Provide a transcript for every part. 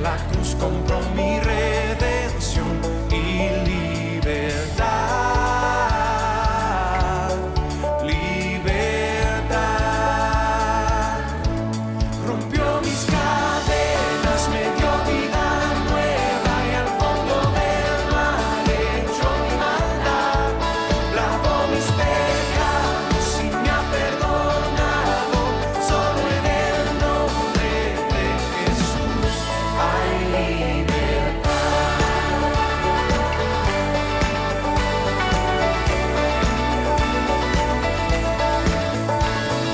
la cruz compró mi redención y libertad, libertad. Rompió mis cadenas, me dio vida nueva y al fondo del mar echó mi maldad. Lavó mis pecados y me ha perdonado. Solo en el nombre de Jesús hay libertad.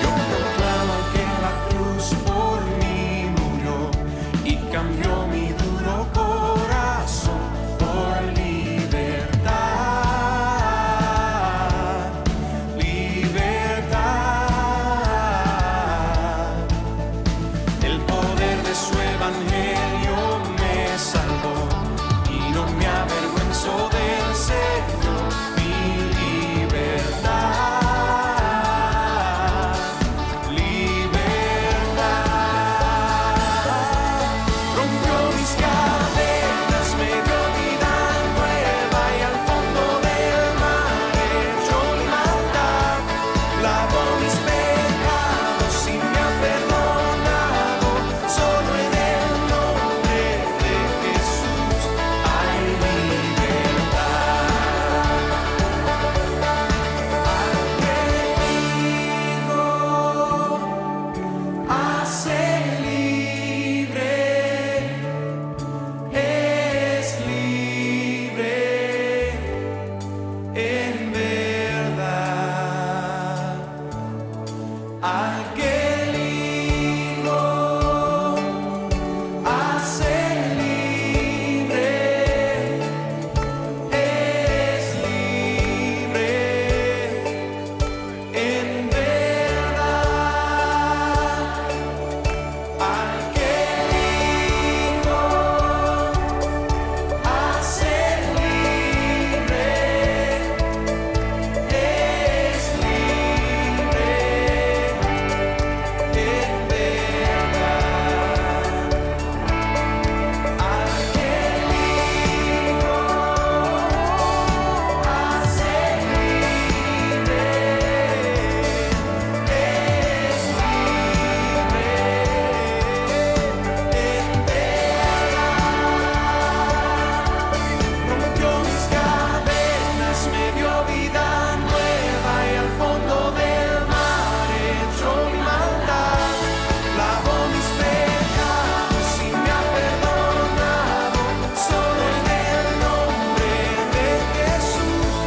Yo proclamo que la cruz por mí murió y cambió mi duro corazón por libertad, libertad. El poder de su evangelio me salvó y no me avergüenzo del Señor, mi libertad, libertad. Rompió mis cadenas, me dio vida nueva y al fondo del mar echó mi maldad. Lavó mis pecados y me ha perdonado. Solo en el nombre de Jesús hay libertad. Al que dijo hace libre, es libre en verdad. Al que el Hijo hace libre, es libre en verdad. Al que el Hijo hace libre, es libre en verdad. Al que el Hijo hace libre, es libre en verdad. Rompió mis cadenas, me dio vida nueva y al fondo del mar echó mi maldad. Lavó mis pecados y me ha perdonado. Solo en el nombre de Jesús.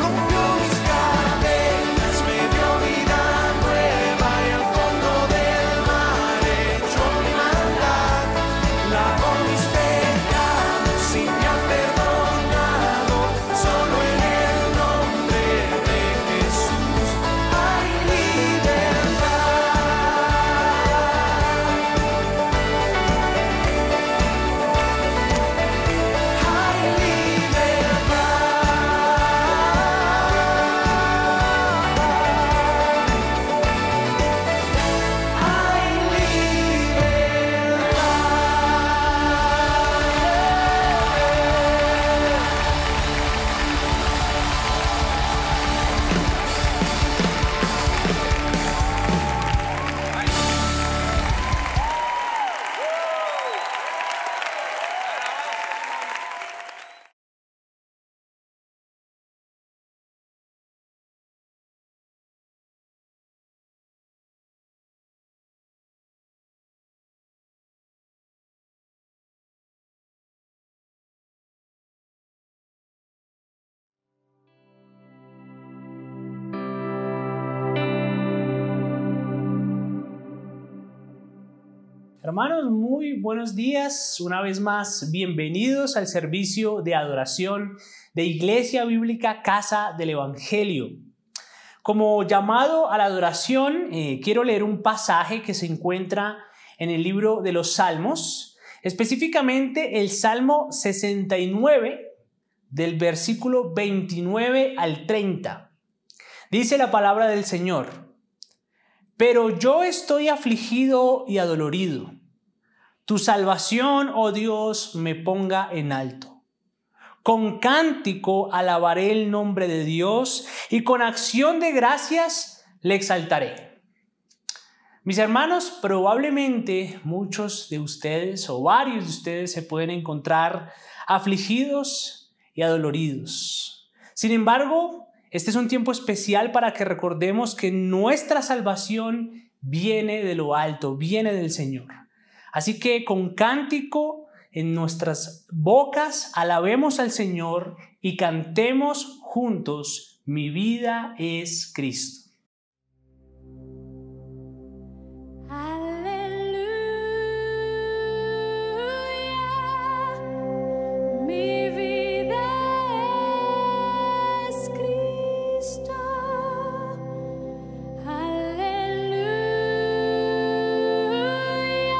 Rompió mis cadenas, me dio vida nueva y al fondo del mar echó mi maldad. Lavó mis pecados y me ha perdonado. Solo en el nombre de Jesús hay libertad. Hay Hermanos, muy buenos días. Una vez más, bienvenidos al servicio de adoración de Iglesia Bíblica Casa del Evangelio. Como llamado a la adoración, quiero leer un pasaje que se encuentra en el libro de los Salmos, específicamente el Salmo 69, del versículo 29 al 30. Dice la palabra del Señor: pero yo estoy afligido y adolorido. Tu salvación, oh Dios, me ponga en alto. Con cántico alabaré el nombre de Dios y con acción de gracias le exaltaré. Mis hermanos, probablemente muchos de ustedes o varios de ustedes se pueden encontrar afligidos y adoloridos. Sin embargo, este es un tiempo especial para que recordemos que nuestra salvación viene de lo alto, viene del Señor. Así que con cántico en nuestras bocas alabemos al Señor y cantemos juntos: mi vida es Cristo. Que sea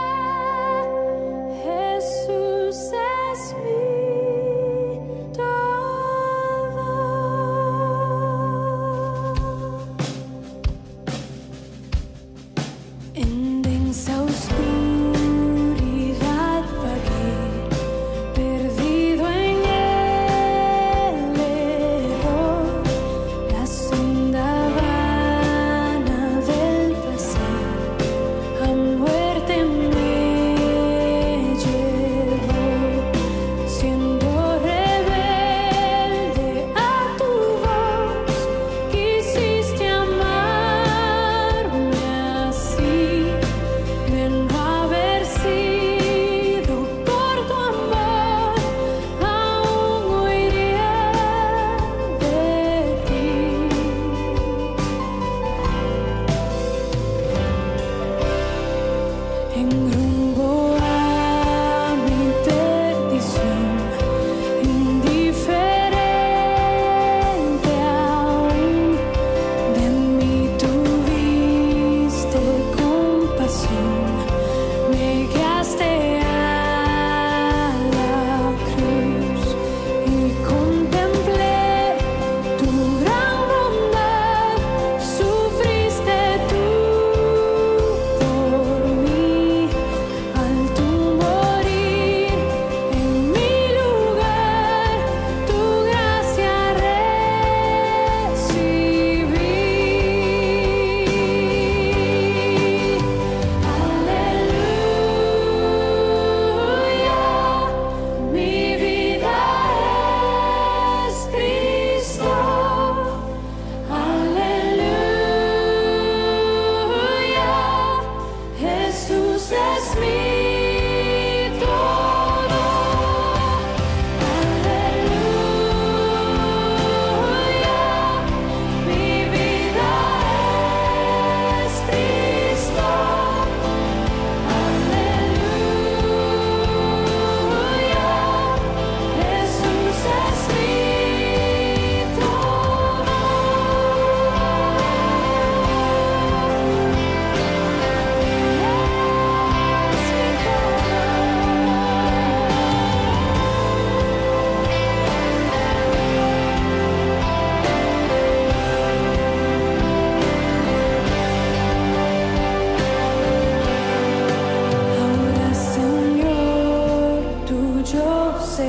siempre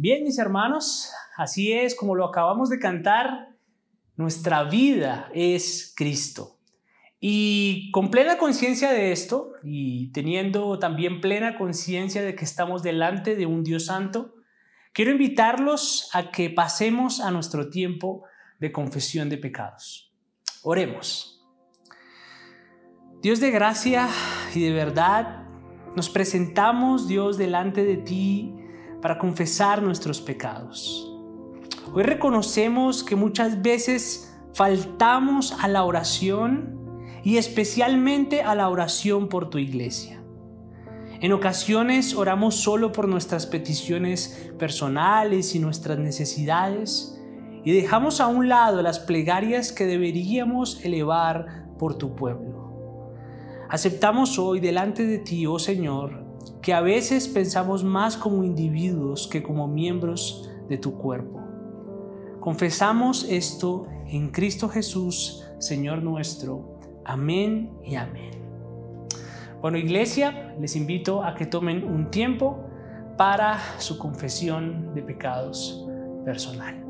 Bien, mis hermanos, así es como lo acabamos de cantar, nuestra vida es Cristo. Y con plena conciencia de esto y teniendo también plena conciencia de que estamos delante de un Dios santo, quiero invitarlos a que pasemos a nuestro tiempo de confesión de pecados. Oremos. Dios de gracia y de verdad, nos presentamos, Dios, delante de ti para confesar nuestros pecados. Hoy reconocemos que muchas veces faltamos a la oración y especialmente a la oración por tu iglesia. En ocasiones oramos solo por nuestras peticiones personales y nuestras necesidades y dejamos a un lado las plegarias que deberíamos elevar por tu pueblo. Aceptamos hoy delante de ti, oh Señor, que a veces pensamos más como individuos que como miembros de tu cuerpo. Confesamos esto en Cristo Jesús, Señor nuestro. Amén y amén. Bueno, iglesia, les invito a que tomen un tiempo para su confesión de pecados personal.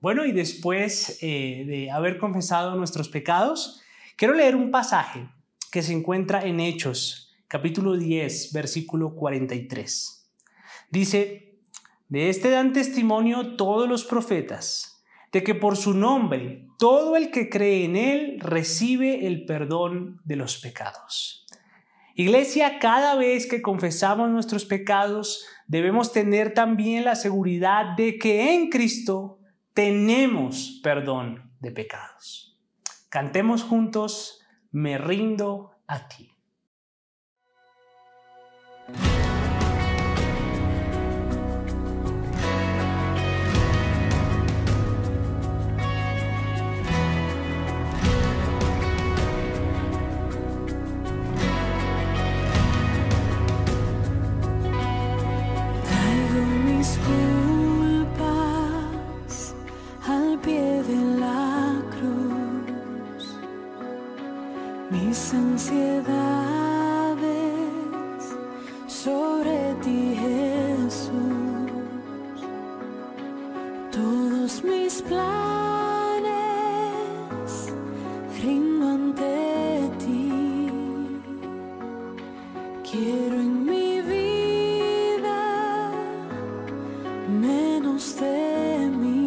Bueno, y después de haber confesado nuestros pecados, quiero leer un pasaje que se encuentra en Hechos, capítulo 10, versículo 43. Dice, de este dan testimonio todos los profetas, de que por su nombre todo el que cree en él recibe el perdón de los pecados. Iglesia, cada vez que confesamos nuestros pecados, debemos tener también la seguridad de que en Cristo tenemos perdón de pecados. Cantemos juntos, me rindo a ti. Mis ansiedades sobre ti, Jesús, todos mis planes rindo ante ti. Quiero en mi vida menos de mí.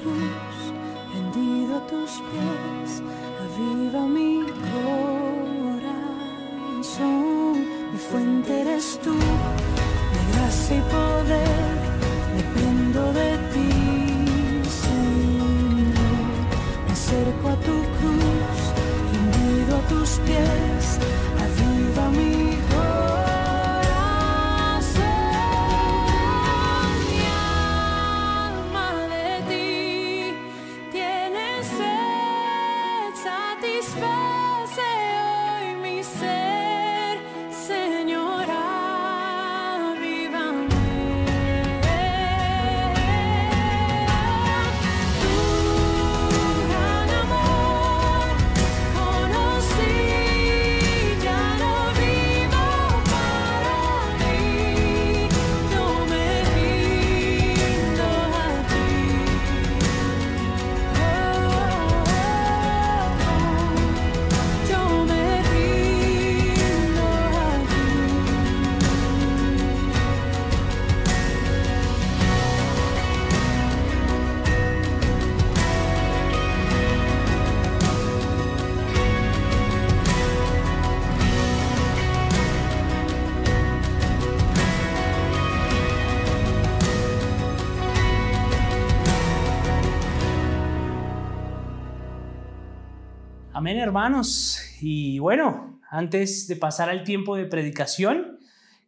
cruz, rendido a tus pies, aviva mi corazón. Mi fuente eres tú, de gracia y poder, dependo de ti, Señor. Me acerco a tu cruz, rendido a tus pies, aviva mi corazón. Mi alma de ti tiene sed, satisface hoy mi ser, Señor, avívame. Tu gran amor conocí, ya no vivo para mí, yo me rindo a ti. Yo me rindo a ti. Amén, hermanos. Y bueno, antes de pasar al tiempo de predicación,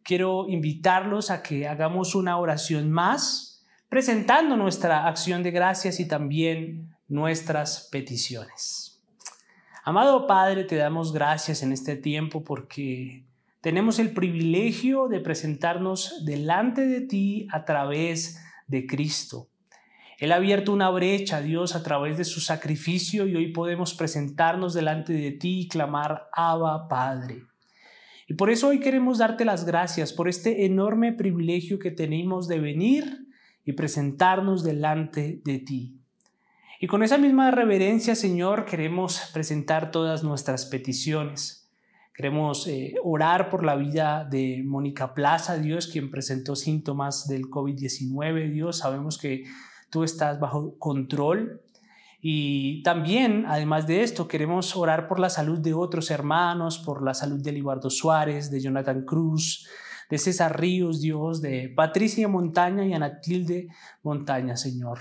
quiero invitarlos a que hagamos una oración más, presentando nuestra acción de gracias y también nuestras peticiones. Amado Padre, te damos gracias en este tiempo porque tenemos el privilegio de presentarnos delante de ti a través de Cristo. Él ha abierto una brecha, Dios, a través de su sacrificio, y hoy podemos presentarnos delante de ti y clamar, Abba, Padre. Y por eso hoy queremos darte las gracias por este enorme privilegio que tenemos de venir y presentarnos delante de ti. Y con esa misma reverencia, Señor, queremos presentar todas nuestras peticiones. Queremos orar por la vida de Mónica Plaza, Dios, quien presentó síntomas del COVID-19. Dios, sabemos que tú estás bajo control. Y también, además de esto, queremos orar por la salud de otros hermanos, por la salud de Libardo Suárez, de Jonathan Cruz, de César Ríos, Dios, de Patricia Montaña y Anatilde Montaña, Señor.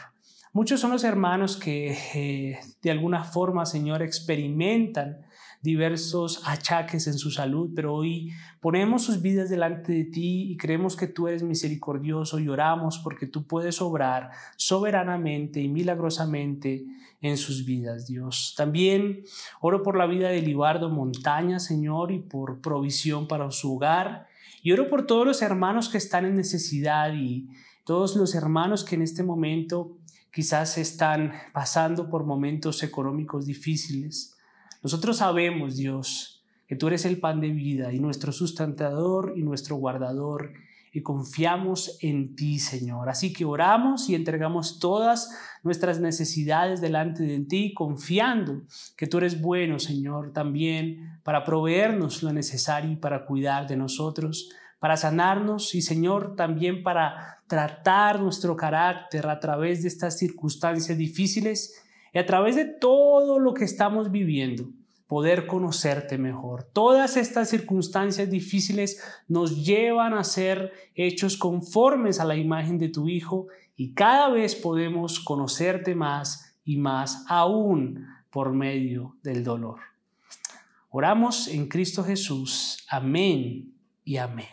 Muchos son los hermanos que de alguna forma, Señor, experimentan diversos achaques en su salud, pero hoy ponemos sus vidas delante de ti y creemos que tú eres misericordioso y oramos porque tú puedes obrar soberanamente y milagrosamente en sus vidas, Dios. También oro por la vida de Libardo Montaña, Señor, y por provisión para su hogar. Y oro por todos los hermanos que están en necesidad y todos los hermanos que en este momento quizás están pasando por momentos económicos difíciles. Nosotros sabemos, Dios, que tú eres el pan de vida y nuestro sustentador y nuestro guardador, y confiamos en ti, Señor. Así que oramos y entregamos todas nuestras necesidades delante de ti, confiando que tú eres bueno, Señor, también para proveernos lo necesario y para cuidar de nosotros, para sanarnos y, Señor, también para tratar nuestro carácter a través de estas circunstancias difíciles y a través de todo lo que estamos viviendo, poder conocerte mejor. Todas estas circunstancias difíciles nos llevan a ser hechos conformes a la imagen de tu Hijo y cada vez podemos conocerte más y más, aún por medio del dolor. Oramos en Cristo Jesús. Amén y amén.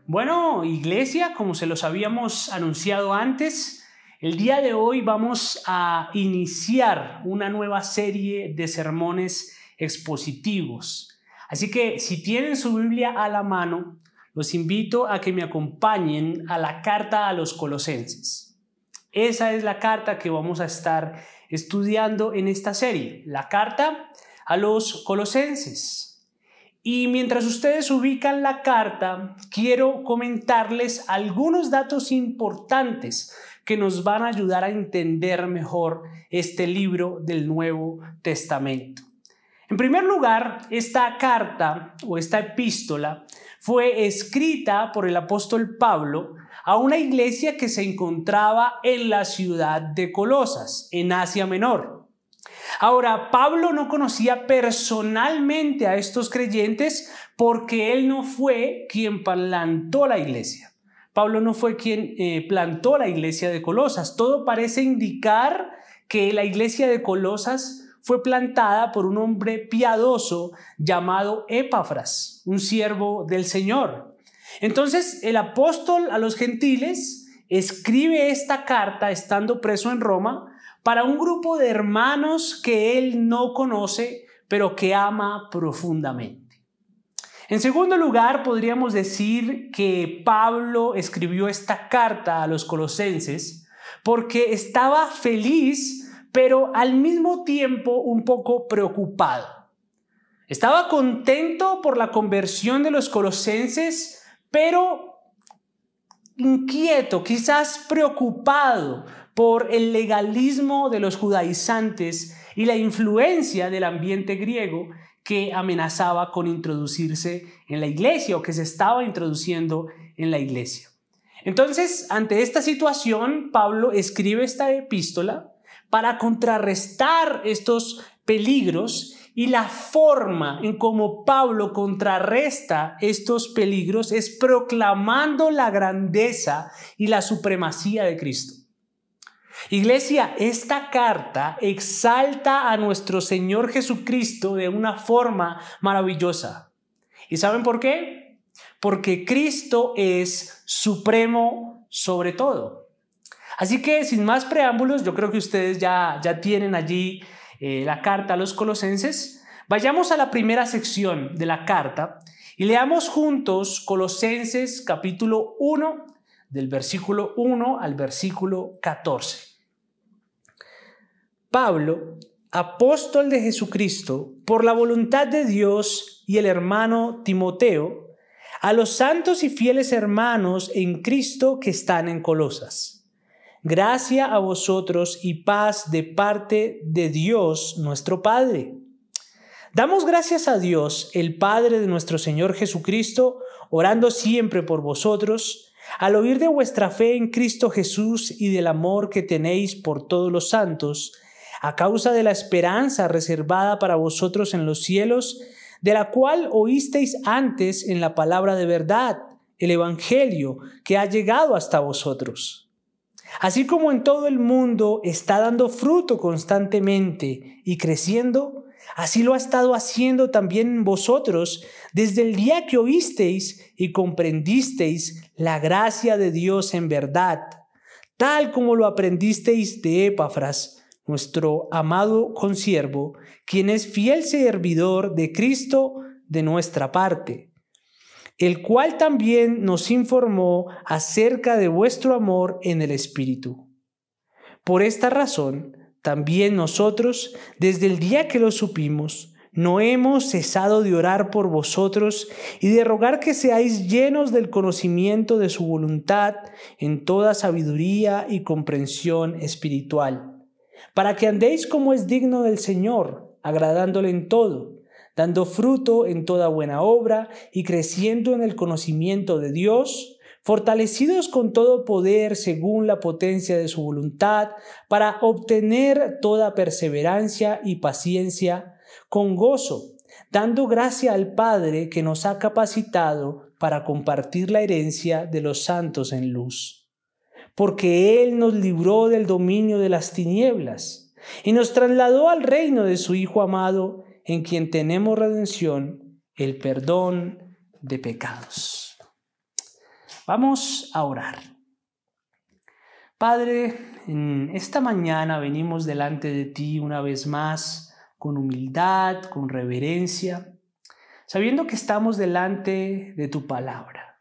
Bueno, iglesia, como se los habíamos anunciado antes, el día de hoy vamos a iniciar una nueva serie de sermones expositivos. Así que si tienen su Biblia a la mano, los invito a que me acompañen a la carta a los Colosenses. Esa es la carta que vamos a estar estudiando en esta serie, la carta a los Colosenses. Y mientras ustedes ubican la carta, quiero comentarles algunos datos importantes que nos van a ayudar a entender mejor este libro del Nuevo Testamento. En primer lugar, esta carta o esta epístola fue escrita por el apóstol Pablo a una iglesia que se encontraba en la ciudad de Colosas, en Asia Menor. Ahora, Pablo no conocía personalmente a estos creyentes porque él no fue quien plantó la iglesia. Pablo no fue quien plantó la iglesia de Colosas. Todo parece indicar que la iglesia de Colosas fue plantada por un hombre piadoso llamado Epafras, un siervo del Señor. Entonces, el apóstol a los gentiles escribe esta carta estando preso en Roma para un grupo de hermanos que él no conoce, pero que ama profundamente. En segundo lugar, podríamos decir que Pablo escribió esta carta a los colosenses porque estaba feliz, pero al mismo tiempo un poco preocupado. Estaba contento por la conversión de los colosenses, pero inquieto, quizás preocupado por el legalismo de los judaizantes y la influencia del ambiente griego que amenazaba con introducirse en la iglesia o que se estaba introduciendo en la iglesia. Entonces, ante esta situación, Pablo escribe esta epístola para contrarrestar estos peligros, y la forma en cómo Pablo contrarresta estos peligros es proclamando la grandeza y la supremacía de Cristo. Iglesia, esta carta exalta a nuestro Señor Jesucristo de una forma maravillosa. ¿Y saben por qué? Porque Cristo es supremo sobre todo. Así que sin más preámbulos, yo creo que ustedes ya tienen allí la carta a los colosenses. Vayamos a la primera sección de la carta y leamos juntos Colosenses capítulo 1, del versículo 1 al versículo 14. Pablo, apóstol de Jesucristo, por la voluntad de Dios, y el hermano Timoteo, a los santos y fieles hermanos en Cristo que están en Colosas. Gracia a vosotros y paz de parte de Dios nuestro Padre. Damos gracias a Dios, el Padre de nuestro Señor Jesucristo, orando siempre por vosotros, al oír de vuestra fe en Cristo Jesús y del amor que tenéis por todos los santos, a causa de la esperanza reservada para vosotros en los cielos, de la cual oísteis antes en la palabra de verdad, el Evangelio que ha llegado hasta vosotros. Así como en todo el mundo está dando fruto constantemente y creciendo, así lo ha estado haciendo también en vosotros desde el día que oísteis y comprendisteis la gracia de Dios en verdad, tal como lo aprendisteis de Epafras, nuestro amado consiervo, quien es fiel servidor de Cristo de nuestra parte, el cual también nos informó acerca de vuestro amor en el Espíritu. Por esta razón, también nosotros, desde el día que lo supimos, no hemos cesado de orar por vosotros y de rogar que seáis llenos del conocimiento de su voluntad en toda sabiduría y comprensión espiritual, para que andéis como es digno del Señor, agradándole en todo, dando fruto en toda buena obra y creciendo en el conocimiento de Dios, fortalecidos con todo poder según la potencia de su voluntad, para obtener toda perseverancia y paciencia con gozo, dando gracia al Padre que nos ha capacitado para compartir la herencia de los santos en luz. Porque Él nos libró del dominio de las tinieblas y nos trasladó al reino de su Hijo amado, en quien tenemos redención, el perdón de pecados. Vamos a orar. Padre, en esta mañana venimos delante de ti una vez más con humildad, con reverencia, sabiendo que estamos delante de tu palabra.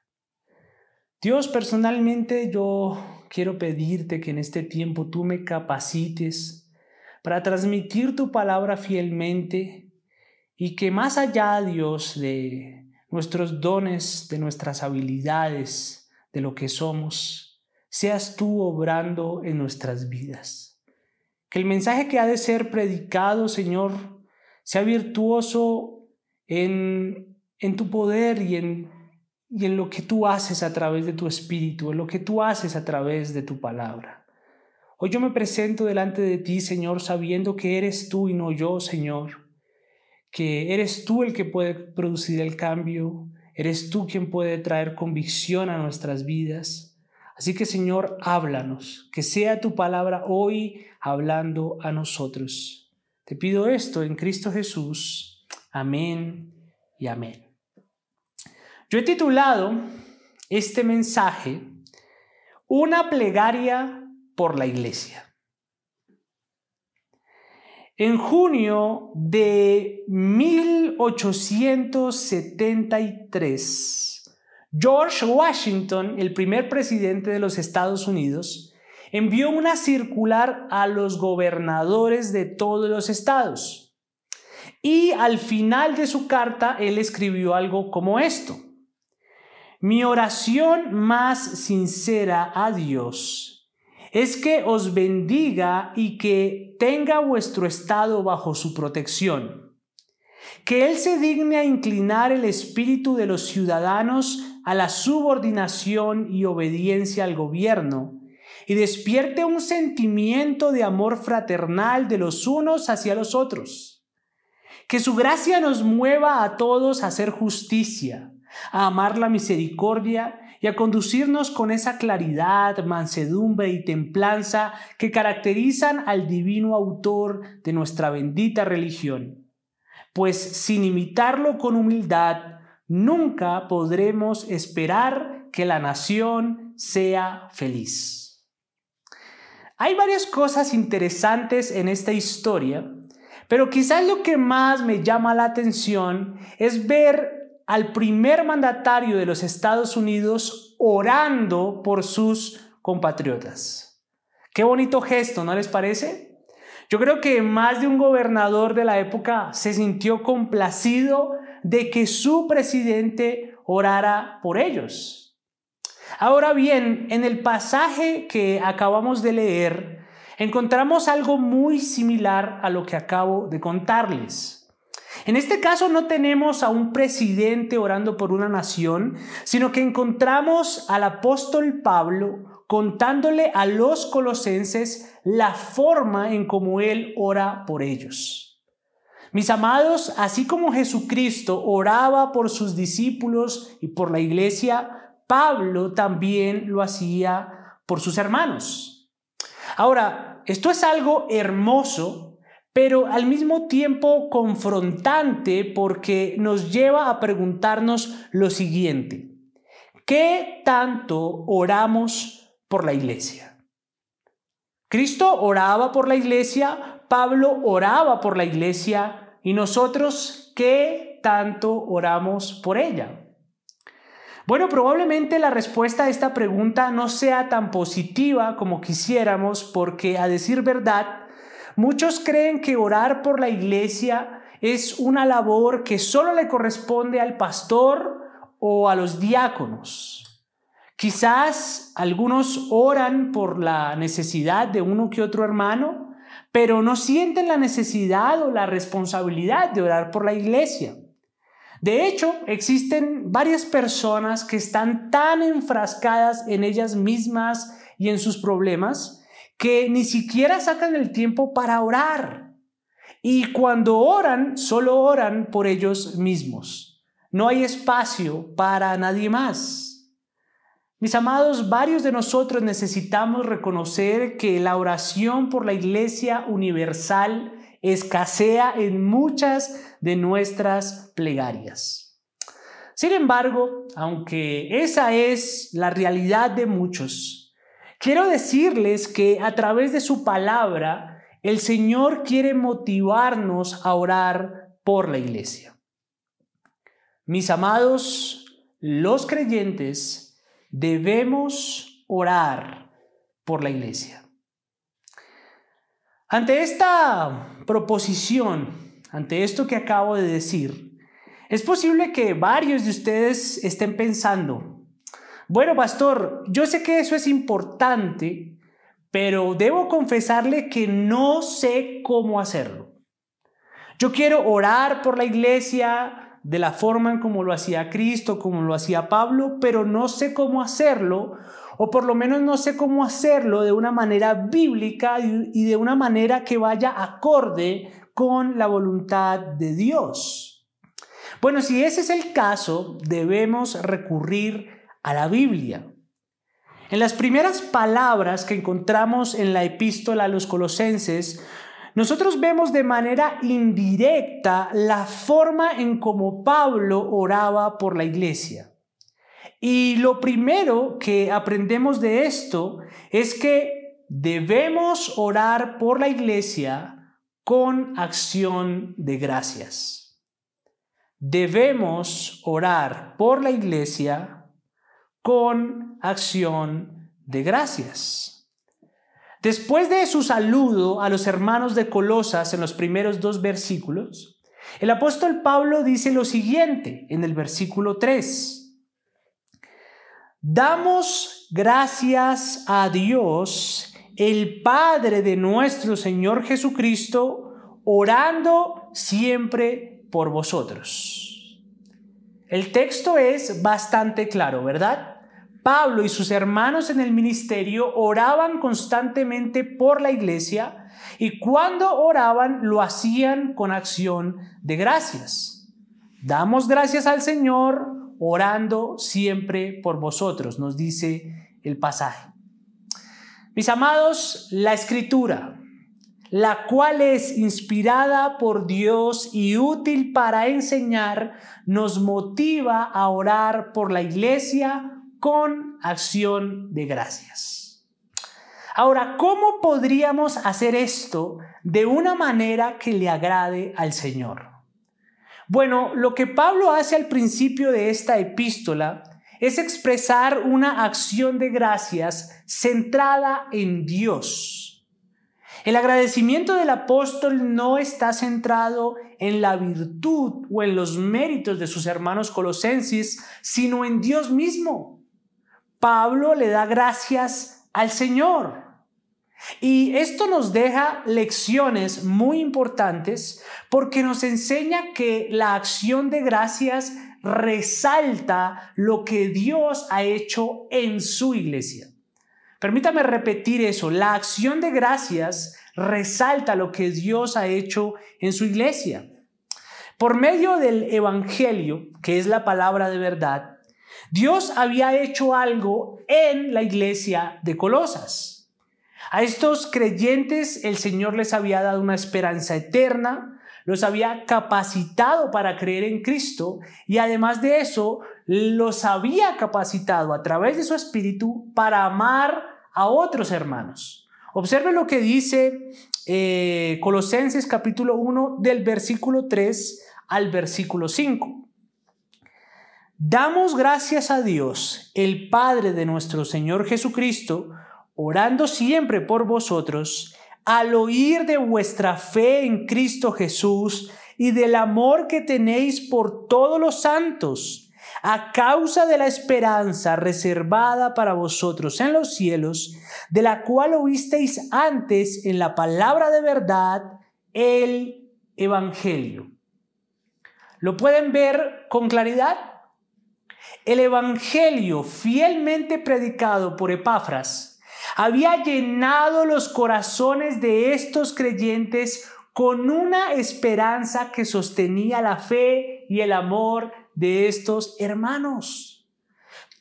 Dios, personalmente yo quiero pedirte que en este tiempo tú me capacites para transmitir tu palabra fielmente, y que más allá, Dios, de nuestros dones, de nuestras habilidades, de lo que somos, seas tú obrando en nuestras vidas. Que el mensaje que ha de ser predicado, Señor, Sea virtuoso en tu poder y en lo que tú haces a través de tu espíritu, en lo que tú haces a través de tu palabra. Hoy yo me presento delante de ti, Señor, sabiendo que eres tú y no yo, Señor, que eres tú el que puede producir el cambio, eres tú quien puede traer convicción a nuestras vidas. Así que, Señor, háblanos, que sea tu palabra hoy hablando a nosotros. Te pido esto en Cristo Jesús. Amén y amén. Yo he titulado este mensaje Una plegaria por la iglesia. En junio de 1873, George Washington, el primer presidente de los Estados Unidos, envió una circular a los gobernadores de todos los estados. Y al final de su carta, él escribió algo como esto: mi oración más sincera a Dios es que os bendiga y que tenga vuestro estado bajo su protección. Que Él se digne a inclinar el espíritu de los ciudadanos a la subordinación y obediencia al gobierno, y despierte un sentimiento de amor fraternal de los unos hacia los otros. Que su gracia nos mueva a todos a hacer justicia, a amar la misericordia y a conducirnos con esa claridad, mansedumbre y templanza que caracterizan al divino autor de nuestra bendita religión. Pues sin imitarlo con humildad, nunca podremos esperar que la nación sea feliz. Hay varias cosas interesantes en esta historia, pero quizás lo que más me llama la atención es ver al primer mandatario de los Estados Unidos orando por sus compatriotas. Qué bonito gesto, ¿no les parece? Yo creo que más de un gobernador de la época se sintió complacido de que su presidente orara por ellos. Ahora bien, en el pasaje que acabamos de leer, encontramos algo muy similar a lo que acabo de contarles. En este caso no tenemos a un presidente orando por una nación, sino que encontramos al apóstol Pablo contándole a los colosenses la forma en cómo él ora por ellos. Mis amados, así como Jesucristo oraba por sus discípulos y por la iglesia, Pablo también lo hacía por sus hermanos. Ahora, esto es algo hermoso, pero al mismo tiempo confrontante, porque nos lleva a preguntarnos lo siguiente: ¿qué tanto oramos por la iglesia? Cristo oraba por la iglesia, Pablo oraba por la iglesia, y nosotros, ¿qué tanto oramos por ella? Bueno, probablemente la respuesta a esta pregunta no sea tan positiva como quisiéramos, porque, a decir verdad, muchos creen que orar por la iglesia es una labor que solo le corresponde al pastor o a los diáconos. Quizás algunos oran por la necesidad de uno que otro hermano, pero no sienten la necesidad o la responsabilidad de orar por la iglesia. De hecho, existen varias personas que están tan enfrascadas en ellas mismas y en sus problemas que ni siquiera sacan el tiempo para orar. Y cuando oran, solo oran por ellos mismos. No hay espacio para nadie más. Mis amados, varios de nosotros necesitamos reconocer que la oración por la Iglesia universal escasea en muchas de nuestras plegarias. Sin embargo, aunque esa es la realidad de muchos, quiero decirles que a través de su palabra, el Señor quiere motivarnos a orar por la iglesia. Mis amados, los creyentes debemos orar por la iglesia. Ante esta proposición, ante esto que acabo de decir, es posible que varios de ustedes estén pensando: bueno, pastor, yo sé que eso es importante, pero debo confesarle que no sé cómo hacerlo. Yo quiero orar por la iglesia de la forma en como lo hacía Cristo, como lo hacía Pablo, pero no sé cómo hacerlo, o por lo menos no sé cómo hacerlo de una manera bíblica y de una manera que vaya acorde con la voluntad de Dios. Bueno, si ese es el caso, debemos recurrir a la Biblia. En las primeras palabras que encontramos en la epístola a los Colosenses, nosotros vemos de manera indirecta la forma en cómo Pablo oraba por la iglesia. Y lo primero que aprendemos de esto es que debemos orar por la iglesia con acción de gracias. Debemos orar por la iglesia con acción de gracias. Después de su saludo a los hermanos de Colosas en los primeros 2 versículos, el apóstol Pablo dice lo siguiente en el versículo 3. Damos gracias a Dios, el Padre de nuestro Señor Jesucristo, orando siempre por vosotros. El texto es bastante claro, ¿verdad? Pablo y sus hermanos en el ministerio oraban constantemente por la iglesia y cuando oraban lo hacían con acción de gracias. Damos gracias al Señor orando siempre por vosotros, nos dice el pasaje. Mis amados, la Escritura, la cual es inspirada por Dios y útil para enseñar, nos motiva a orar por la iglesia con acción de gracias. Ahora, ¿cómo podríamos hacer esto de una manera que le agrade al Señor? Bueno, lo que Pablo hace al principio de esta epístola es expresar una acción de gracias centrada en Dios. El agradecimiento del apóstol no está centrado en la virtud o en los méritos de sus hermanos colosenses, sino en Dios mismo. Pablo le da gracias al Señor. Y esto nos deja lecciones muy importantes porque nos enseña que la acción de gracias resalta lo que Dios ha hecho en su iglesia. Permítame repetir eso, la acción de gracias resalta lo que Dios ha hecho en su iglesia. Por medio del Evangelio, que es la palabra de verdad, Dios había hecho algo en la iglesia de Colosas. A estos creyentes el Señor les había dado una esperanza eterna, los había capacitado para creer en Cristo y además de eso los había capacitado a través de su Espíritu para amar a otros hermanos. Observen lo que dice Colosenses capítulo 1 del versículo 3 al versículo 5. Damos gracias a Dios, el Padre de nuestro Señor Jesucristo, orando siempre por vosotros, al oír de vuestra fe en Cristo Jesús y del amor que tenéis por todos los santos, a causa de la esperanza reservada para vosotros en los cielos, de la cual oísteis antes en la palabra de verdad, el Evangelio. ¿Lo pueden ver con claridad? El Evangelio fielmente predicado por Epafras había llenado los corazones de estos creyentes con una esperanza que sostenía la fe y el amor de estos hermanos.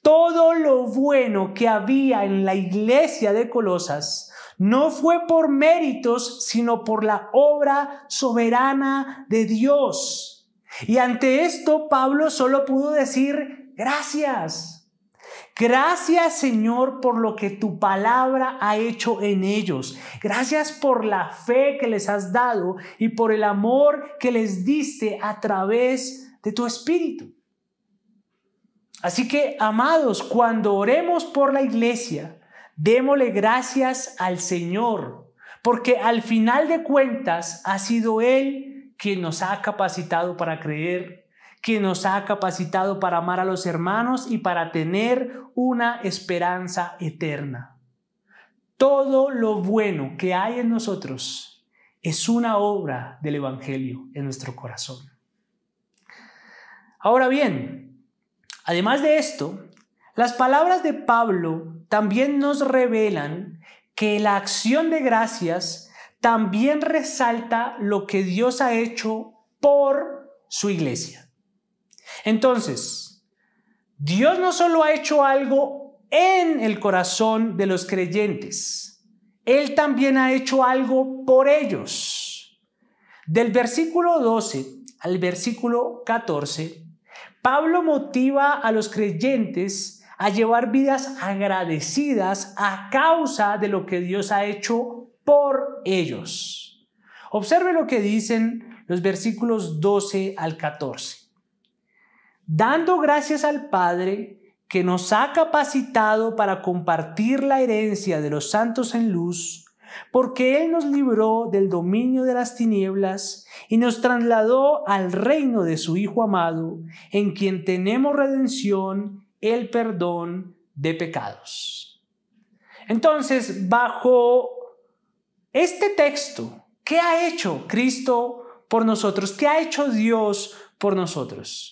Todo lo bueno que había en la iglesia de Colosas no fue por méritos, sino por la obra soberana de Dios. Y ante esto, Pablo solo pudo decir gracias. Gracias, Señor, por lo que tu palabra ha hecho en ellos. Gracias por la fe que les has dado y por el amor que les diste a través de tu Espíritu. Así que, amados, cuando oremos por la iglesia, démosle gracias al Señor, porque al final de cuentas ha sido Él quien nos ha capacitado para creer, quien nos ha capacitado para amar a los hermanos y para tener una esperanza eterna. Todo lo bueno que hay en nosotros es una obra del Evangelio en nuestro corazón. Ahora bien, además de esto, las palabras de Pablo también nos revelan que la acción de gracias también resalta lo que Dios ha hecho por su iglesia. Entonces, Dios no solo ha hecho algo en el corazón de los creyentes, Él también ha hecho algo por ellos. Del versículo 12 al versículo 14, Pablo motiva a los creyentes a llevar vidas agradecidas a causa de lo que Dios ha hecho por ellos. Observe lo que dicen los versículos 12 al 14. Dando gracias al Padre que nos ha capacitado para compartir la herencia de los santos en luz, porque Él nos libró del dominio de las tinieblas y nos trasladó al reino de su Hijo amado, en quien tenemos redención, el perdón de pecados. Entonces, bajo este texto, ¿qué ha hecho Cristo por nosotros? ¿Qué ha hecho Dios por nosotros?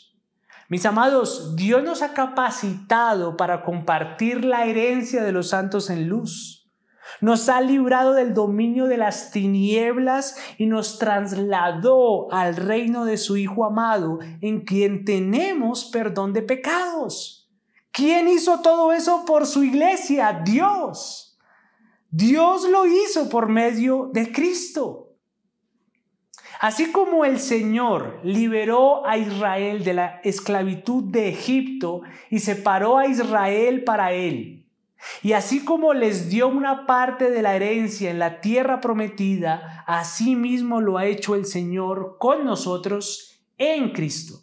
Mis amados, Dios nos ha capacitado para compartir la herencia de los santos en luz. Nos ha librado del dominio de las tinieblas y nos trasladó al reino de su Hijo amado, en quien tenemos perdón de pecados. ¿Quién hizo todo eso por su iglesia? Dios. Dios lo hizo por medio de Cristo. Así como el Señor liberó a Israel de la esclavitud de Egipto y separó a Israel para Él, y así como les dio una parte de la herencia en la tierra prometida, así mismo lo ha hecho el Señor con nosotros en Cristo.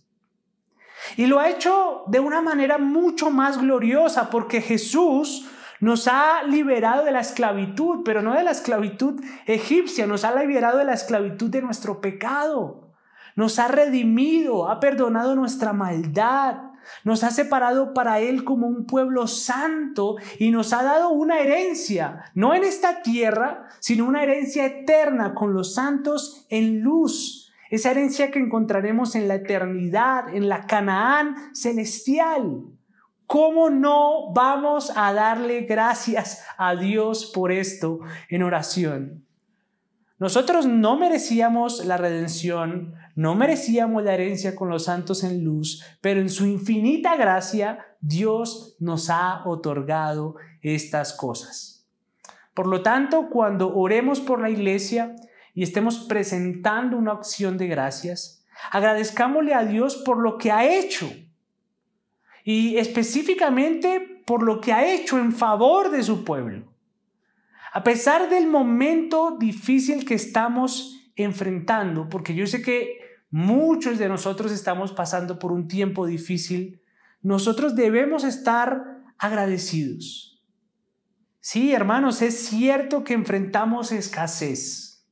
Y lo ha hecho de una manera mucho más gloriosa, porque Jesús nos ha liberado de la esclavitud, pero no de la esclavitud egipcia, nos ha liberado de la esclavitud de nuestro pecado. Nos ha redimido, ha perdonado nuestra maldad, nos ha separado para Él como un pueblo santo y nos ha dado una herencia, no en esta tierra, sino una herencia eterna con los santos en luz. Esa herencia que encontraremos en la eternidad, en la Canaán celestial. ¿Cómo no vamos a darle gracias a Dios por esto en oración? Nosotros no merecíamos la redención, no merecíamos la herencia con los santos en luz, pero en su infinita gracia Dios nos ha otorgado estas cosas. Por lo tanto, cuando oremos por la iglesia y estemos presentando una acción de gracias, agradezcámosle a Dios por lo que ha hecho y específicamente por lo que ha hecho en favor de su pueblo. A pesar del momento difícil que estamos enfrentando, porque yo sé que muchos de nosotros estamos pasando por un tiempo difícil, nosotros debemos estar agradecidos. Sí, hermanos, es cierto que enfrentamos escasez.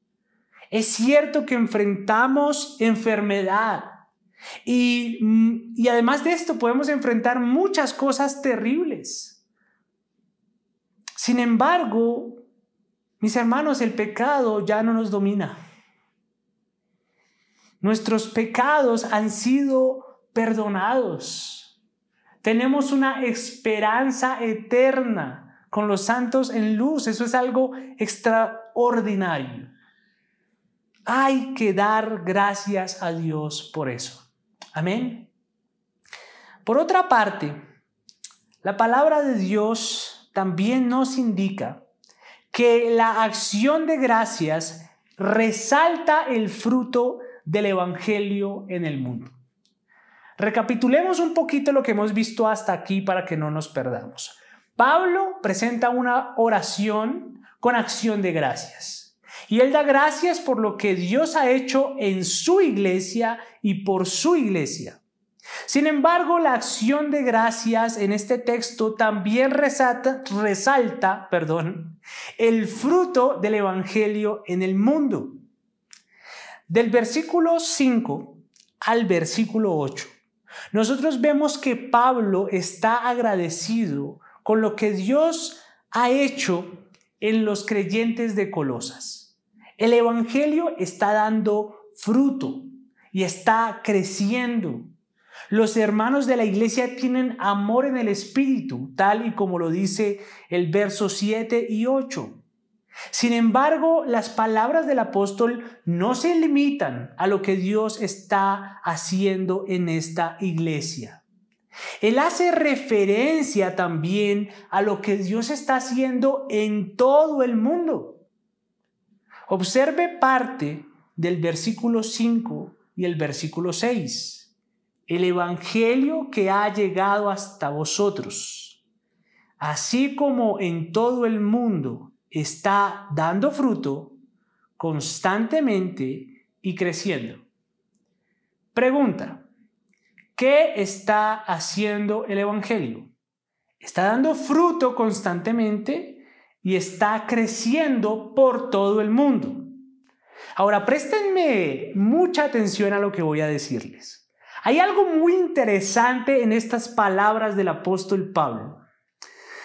Es cierto que enfrentamos enfermedad. Y además de esto podemos enfrentar muchas cosas terribles. Sin embargo, mis hermanos, el pecado ya no nos domina. Nuestros pecados han sido perdonados. Tenemos una esperanza eterna con los santos en luz. Eso es algo extraordinario. Hay que dar gracias a Dios por eso. Amén. Por otra parte, la palabra de Dios también nos indica que la acción de gracias resalta el fruto del Evangelio en el mundo. Recapitulemos un poquito lo que hemos visto hasta aquí para que no nos perdamos. Pablo presenta una oración con acción de gracias. Y él da gracias por lo que Dios ha hecho en su iglesia y por su iglesia. Sin embargo, la acción de gracias en este texto también resalta el fruto del Evangelio en el mundo. Del versículo 5 al versículo 8, nosotros vemos que Pablo está agradecido con lo que Dios ha hecho en los creyentes de Colosas. El evangelio está dando fruto y está creciendo. Los hermanos de la iglesia tienen amor en el espíritu, tal y como lo dice el verso 7 y 8. Sin embargo, las palabras del apóstol no se limitan a lo que Dios está haciendo en esta iglesia. Él hace referencia también a lo que Dios está haciendo en todo el mundo. Observe parte del versículo 5 y el versículo 6. El evangelio que ha llegado hasta vosotros, así como en todo el mundo, está dando fruto constantemente y creciendo. Pregunta: ¿qué está haciendo el evangelio? Está dando fruto constantemente y está creciendo por todo el mundo. Ahora, préstenme mucha atención a lo que voy a decirles. Hay algo muy interesante en estas palabras del apóstol Pablo.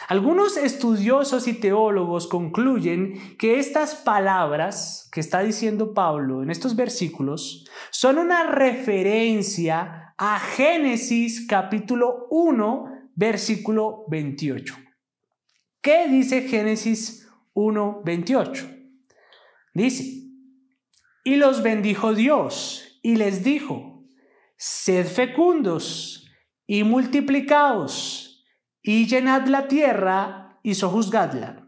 Algunos estudiosos y teólogos concluyen que estas palabras que está diciendo Pablo en estos versículos son una referencia a Génesis capítulo 1, versículo 28. ¿Qué dice Génesis 1, 28? Dice: y los bendijo Dios y les dijo: sed fecundos y multiplicaos y llenad la tierra y sojuzgadla.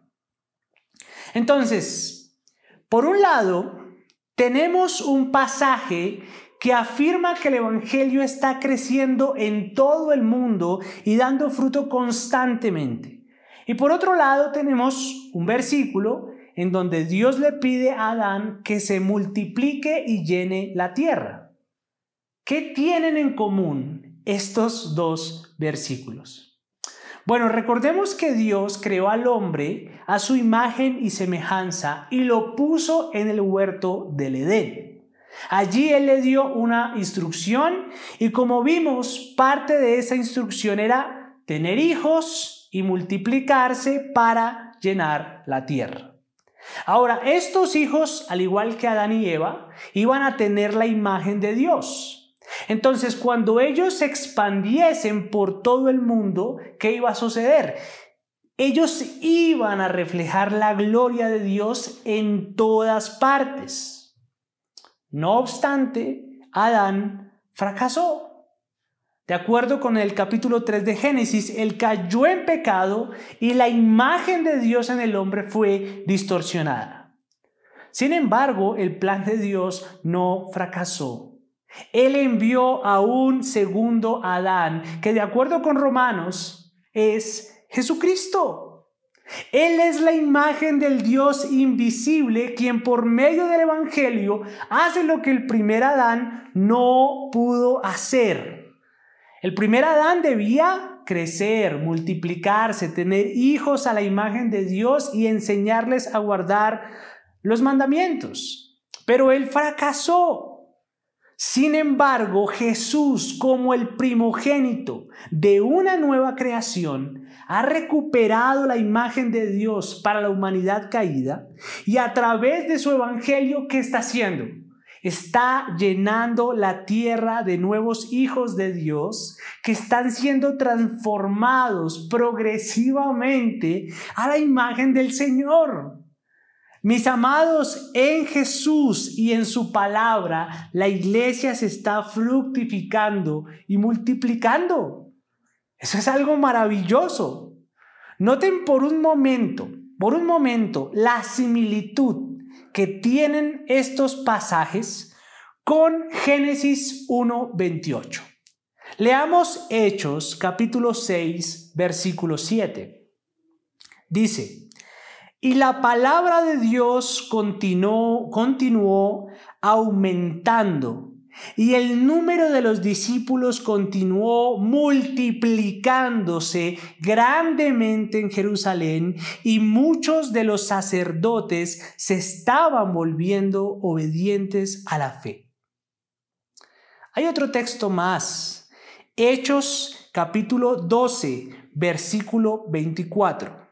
Entonces, por un lado, tenemos un pasaje que afirma que el evangelio está creciendo en todo el mundo y dando fruto constantemente. Y por otro lado, tenemos un versículo en donde Dios le pide a Adán que se multiplique y llene la tierra. ¿Qué tienen en común estos dos versículos? Bueno, recordemos que Dios creó al hombre a su imagen y semejanza y lo puso en el huerto del Edén. Allí Él le dio una instrucción y, como vimos, parte de esa instrucción era tener hijos y multiplicarse para llenar la tierra. Ahora, estos hijos, al igual que Adán y Eva, iban a tener la imagen de Dios. Entonces, cuando ellos se expandiesen por todo el mundo, ¿qué iba a suceder? Ellos iban a reflejar la gloria de Dios en todas partes. No obstante, Adán fracasó. De acuerdo con el capítulo 3 de Génesis, él cayó en pecado y la imagen de Dios en el hombre fue distorsionada. Sin embargo, el plan de Dios no fracasó. Él envió a un segundo Adán, que de acuerdo con Romanos es Jesucristo. Él es la imagen del Dios invisible, quien por medio del evangelio hace lo que el primer Adán no pudo hacer. El primer Adán debía crecer, multiplicarse, tener hijos a la imagen de Dios y enseñarles a guardar los mandamientos. Pero él fracasó. Sin embargo, Jesús, como el primogénito de una nueva creación, ha recuperado la imagen de Dios para la humanidad caída y a través de su evangelio, ¿qué está haciendo? Está llenando la tierra de nuevos hijos de Dios que están siendo transformados progresivamente a la imagen del Señor. Mis amados, en Jesús y en su palabra, la iglesia se está fructificando y multiplicando. Eso es algo maravilloso. Noten por un momento, la similitud que tienen estos pasajes con Génesis 1:28. Leamos Hechos capítulo 6, versículo 7. Dice: y la palabra de Dios continuó aumentando, y el número de los discípulos continuó multiplicándose grandemente en Jerusalén, y muchos de los sacerdotes se estaban volviendo obedientes a la fe. Hay otro texto más, Hechos capítulo 12, versículo 24.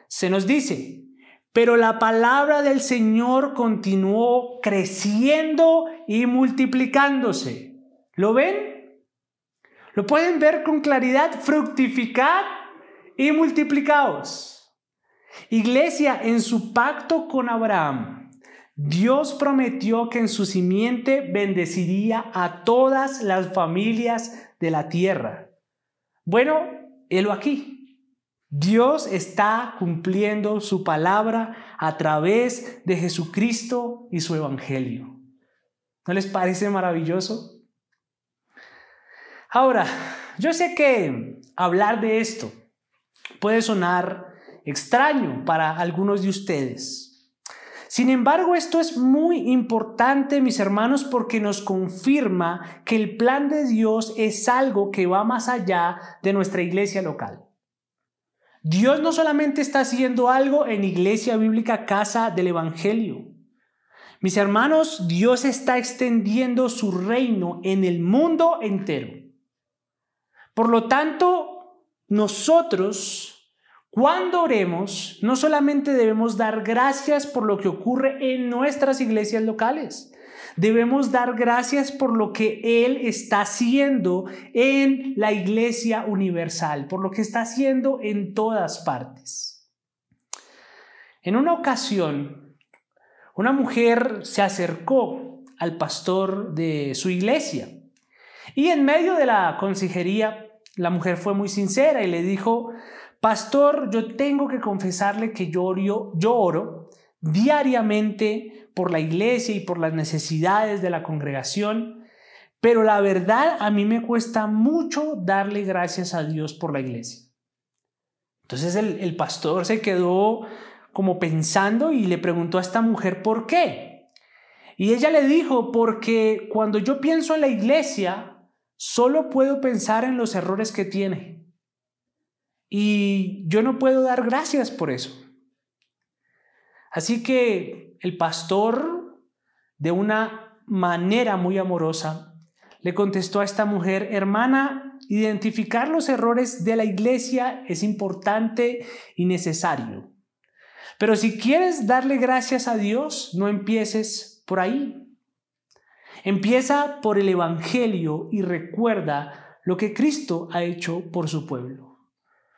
Se nos dice: Pero la palabra del Señor continuó creciendo y multiplicándose. ¿Lo ven? ¿Lo pueden ver con claridad? Fructificad y multiplicaos. Iglesia, en su pacto con Abraham, Dios prometió que en su simiente bendeciría a todas las familias de la tierra. Bueno, helo aquí. Dios está cumpliendo su palabra a través de Jesucristo y su evangelio. ¿No les parece maravilloso? Ahora, yo sé que hablar de esto puede sonar extraño para algunos de ustedes. Sin embargo, esto es muy importante, mis hermanos, porque nos confirma que el plan de Dios es algo que va más allá de nuestra iglesia local. Dios no solamente está haciendo algo en Iglesia Bíblica Casa del Evangelio. Mis hermanos, Dios está extendiendo su reino en el mundo entero. Por lo tanto, nosotros, cuando oremos, no solamente debemos dar gracias por lo que ocurre en nuestras iglesias locales, debemos dar gracias por lo que Él está haciendo en la iglesia universal, por lo que está haciendo en todas partes. En una ocasión, una mujer se acercó al pastor de su iglesia y en medio de la consejería, la mujer fue muy sincera y le dijo: pastor, yo tengo que confesarle que yo oro diariamente por la iglesia y por las necesidades de la congregación, pero la verdad a mí me cuesta mucho darle gracias a Dios por la iglesia. Entonces el pastor se quedó como pensando y le preguntó a esta mujer ¿por qué? Y ella le dijo: porque cuando yo pienso en la iglesia, solo puedo pensar en los errores que tiene. Y yo no puedo dar gracias por eso. Así que el pastor, de una manera muy amorosa, le contestó a esta mujer: hermana, identificar los errores de la iglesia es importante y necesario. Pero si quieres darle gracias a Dios, no empieces por ahí. Empieza por el Evangelio y recuerda lo que Cristo ha hecho por su pueblo.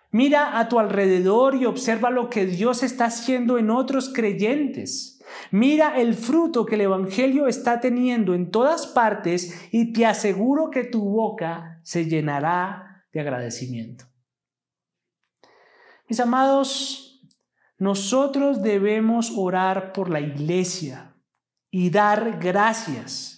Mira a tu alrededor y observa lo que Dios está haciendo en otros creyentes. Mira el fruto que el Evangelio está teniendo en todas partes y te aseguro que tu boca se llenará de agradecimiento. Mis amados, nosotros debemos orar por la iglesia y dar gracias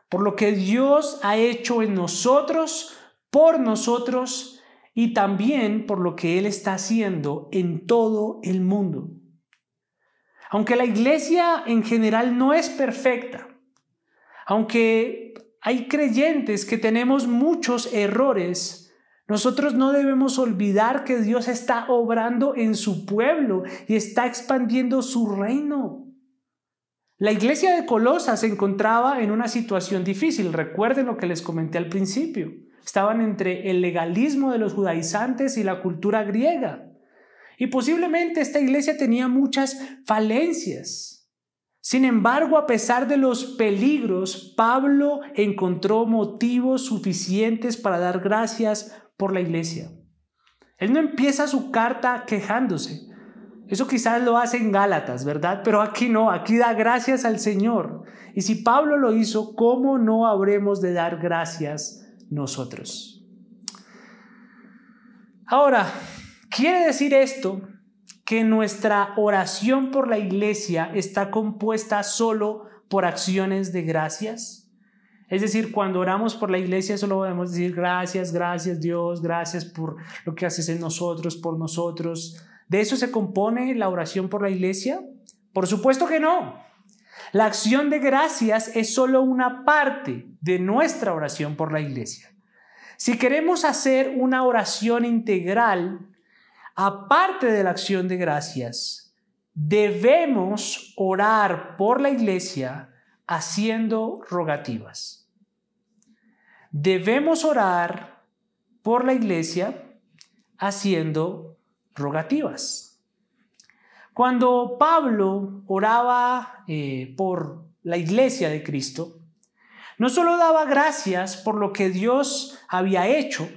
por lo que Dios ha hecho en nosotros, por nosotros y también por lo que Él está haciendo en todo el mundo. Aunque la iglesia en general no es perfecta, aunque hay creyentes que tenemos muchos errores, nosotros no debemos olvidar que Dios está obrando en su pueblo y está expandiendo su reino. La iglesia de Colosas se encontraba en una situación difícil. Recuerden lo que les comenté al principio. Estaban entre el legalismo de los judaizantes y la cultura griega. Y posiblemente esta iglesia tenía muchas falencias. Sin embargo, a pesar de los peligros, Pablo encontró motivos suficientes para dar gracias por la iglesia. Él no empieza su carta quejándose. Eso quizás lo hace en Gálatas, ¿verdad? Pero aquí no, aquí da gracias al Señor. Y si Pablo lo hizo, ¿cómo no habremos de dar gracias nosotros? Ahora, ¿quiere decir esto que nuestra oración por la iglesia está compuesta solo por acciones de gracias? Es decir, cuando oramos por la iglesia solo podemos decir gracias, gracias Dios, gracias por lo que haces en nosotros, por nosotros. ¿De eso se compone la oración por la iglesia? Por supuesto que no. La acción de gracias es solo una parte de nuestra oración por la iglesia. Si queremos hacer una oración integral, aparte de la acción de gracias, debemos orar por la iglesia haciendo rogativas. Debemos orar por la iglesia haciendo rogativas. Cuando Pablo oraba por la iglesia de Cristo, no solo daba gracias por lo que Dios había hecho,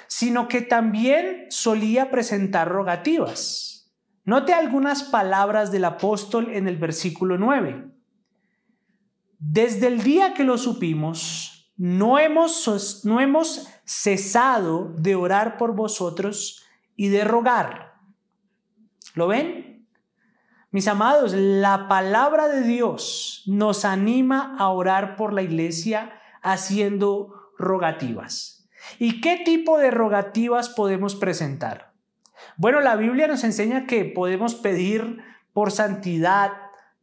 sino que también solía presentar rogativas. Note algunas palabras del apóstol en el versículo 9. Desde el día que lo supimos, no hemos cesado de orar por vosotros y de rogar. ¿Lo ven? Mis amados, la palabra de Dios nos anima a orar por la iglesia haciendo rogativas. ¿Y qué tipo de rogativas podemos presentar? Bueno, la Biblia nos enseña que podemos pedir por santidad,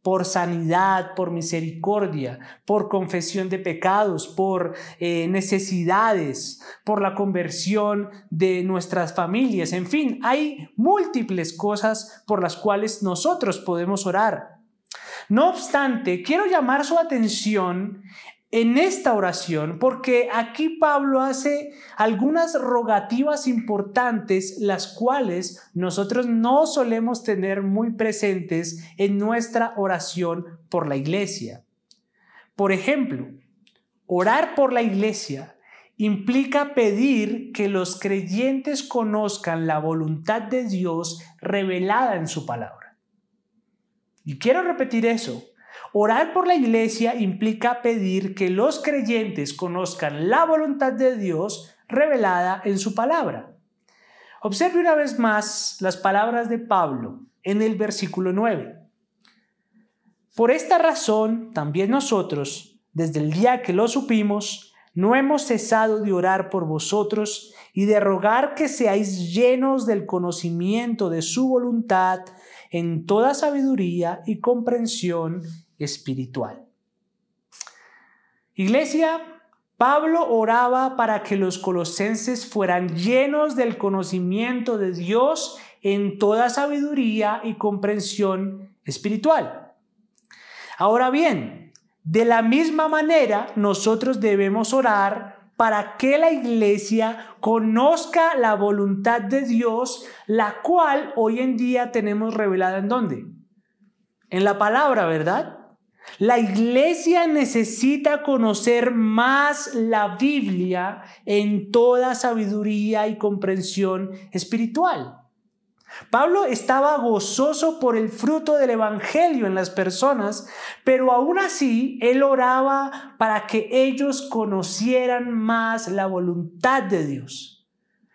por sanidad, por misericordia, por confesión de pecados, por necesidades, por la conversión de nuestras familias. En fin, hay múltiples cosas por las cuales nosotros podemos orar. No obstante, quiero llamar su atención en esta oración porque aquí Pablo hace algunas rogativas importantes, las cuales nosotros no solemos tener muy presentes en nuestra oración por la iglesia. Por ejemplo, orar por la iglesia implica pedir que los creyentes conozcan la voluntad de Dios revelada en su palabra. Y quiero repetir eso. Orar por la iglesia implica pedir que los creyentes conozcan la voluntad de Dios revelada en su palabra. Observe una vez más las palabras de Pablo en el versículo 9. Por esta razón, también nosotros, desde el día que lo supimos, no hemos cesado de orar por vosotros y de rogar que seáis llenos del conocimiento de su voluntad en toda sabiduría y comprensión espiritual. Iglesia, Pablo oraba para que los colosenses fueran llenos del conocimiento de Dios en toda sabiduría y comprensión espiritual. Ahora bien, de la misma manera nosotros debemos orar para que la iglesia conozca la voluntad de Dios, la cual hoy en día tenemos revelada ¿en dónde? En la palabra, ¿verdad? La iglesia necesita conocer más la Biblia en toda sabiduría y comprensión espiritual. Pablo estaba gozoso por el fruto del evangelio en las personas, pero aún así él oraba para que ellos conocieran más la voluntad de Dios.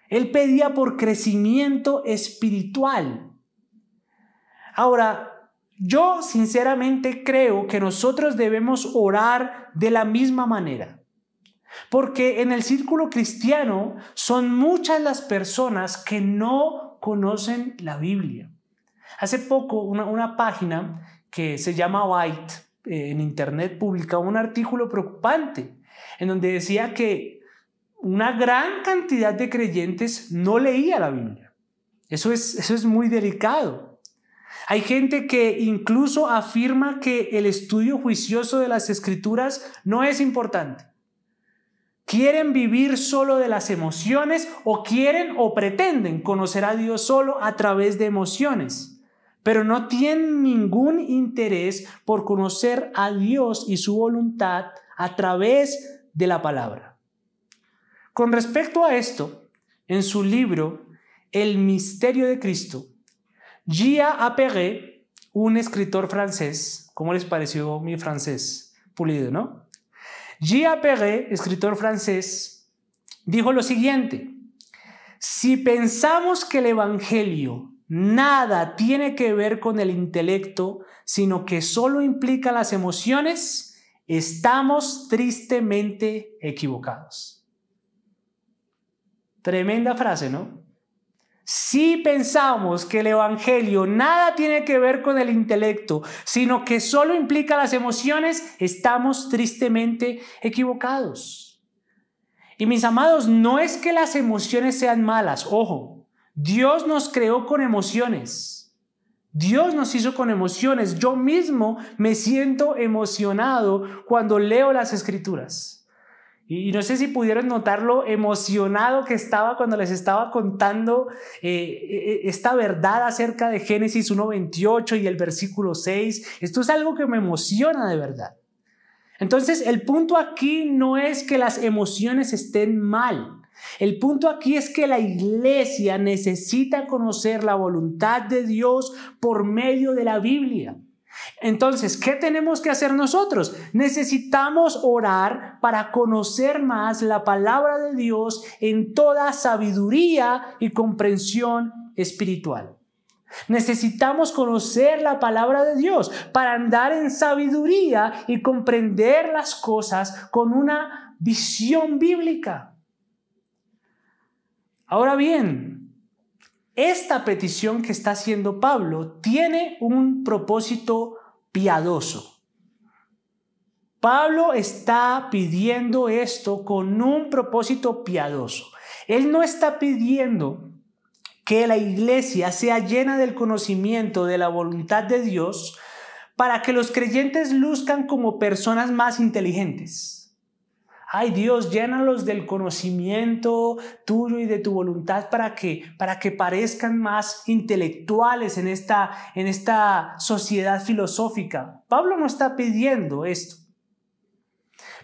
Él pedía por crecimiento espiritual. Ahora, yo sinceramente creo que nosotros debemos orar de la misma manera, porque en el círculo cristiano son muchas las personas que no conocen la Biblia. Hace poco una página que se llama White en internet publicó un artículo preocupante en donde decía que una gran cantidad de creyentes no leía la Biblia. Eso es muy delicado. Hay gente que incluso afirma que el estudio juicioso de las Escrituras no es importante. Quieren vivir solo de las emociones o quieren o pretenden conocer a Dios solo a través de emociones, pero no tienen ningún interés por conocer a Dios y su voluntad a través de la palabra. Con respecto a esto, en su libro El misterio de Cristo, Gia Apéré, un escritor francés, ¿cómo les pareció mi francés? Pulido, ¿no? Gia Apéré, escritor francés, dijo lo siguiente: si pensamos que el evangelio nada tiene que ver con el intelecto, sino que solo implica las emociones, estamos tristemente equivocados. Tremenda frase, ¿no? Si pensamos que el evangelio nada tiene que ver con el intelecto, sino que solo implica las emociones, estamos tristemente equivocados. Y mis amados, no es que las emociones sean malas, ojo, Dios nos creó con emociones. Dios nos hizo con emociones. Yo mismo me siento emocionado cuando leo las Escrituras. Y no sé si pudieron notar lo emocionado que estaba cuando les estaba contando esta verdad acerca de Génesis 1:28 y el versículo 6. Esto es algo que me emociona de verdad. Entonces, el punto aquí no es que las emociones estén mal. El punto aquí es que la iglesia necesita conocer la voluntad de Dios por medio de la Biblia. Entonces, ¿qué tenemos que hacer nosotros? Necesitamos orar para conocer más la palabra de Dios en toda sabiduría y comprensión espiritual. Necesitamos conocer la palabra de Dios para andar en sabiduría y comprender las cosas con una visión bíblica. Ahora bien, esta petición que está haciendo Pablo tiene un propósito piadoso. Pablo está pidiendo esto con un propósito piadoso. Él no está pidiendo que la iglesia sea llena del conocimiento de la voluntad de Dios para que los creyentes luzcan como personas más inteligentes. Ay Dios, llénalos del conocimiento tuyo y de tu voluntad para que parezcan más intelectuales en esta sociedad filosófica. Pablo no está pidiendo esto.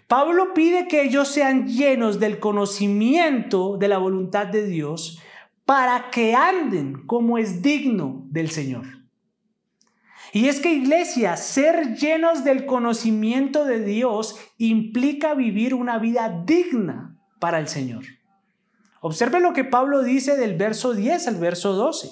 Pablo pide que ellos sean llenos del conocimiento de la voluntad de Dios para que anden como es digno del Señor. Y es que, iglesia, ser llenos del conocimiento de Dios implica vivir una vida digna para el Señor. Observe lo que Pablo dice del verso 10 al verso 12.